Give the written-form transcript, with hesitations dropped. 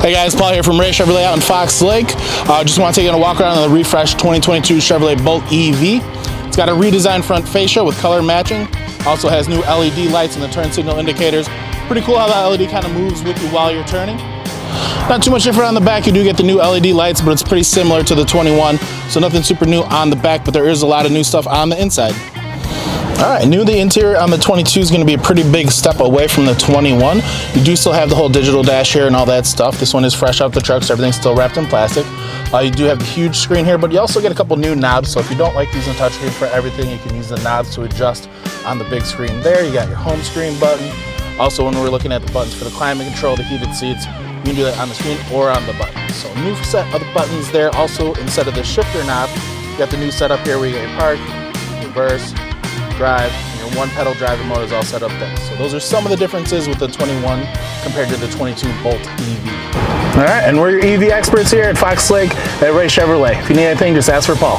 Hey guys, Paul here from Ray Chevrolet out in Fox Lake. Just want to take you on a walk around on the refreshed 2022 Chevrolet Bolt EV. It's got a redesigned front fascia with color matching. Also has new LED lights and the turn signal indicators. Pretty cool how that LED kind of moves with you while you're turning. Not too much different on the back. You do get the new LED lights, but it's pretty similar to the 21. So nothing super new on the back, but there is a lot of new stuff on the inside. All right, the interior on the 22 is going to be a pretty big step away from the 21. You do still have the whole digital dash here and all that stuff. This one is fresh out the truck, so everything's still wrapped in plastic. You do have the huge screen here, but you also get a couple new knobs. So if you don't like using touchscreen for everything, you can use the knobs to adjust on the big screen there. You got your home screen button. Also, when we're looking at the buttons for the climate control, the heated seats, you can do that on the screen or on the button. So new set of the buttons there. Also, instead of the shifter knob, you got the new setup here where you got your park, reverse, drive, and your one pedal driving mode is all set up there. So those are some of the differences with the 21 compared to the 22 Bolt EV. All right, and we're your EV experts here at Fox Lake at Ray Chevrolet. If you need anything, just ask for Paul.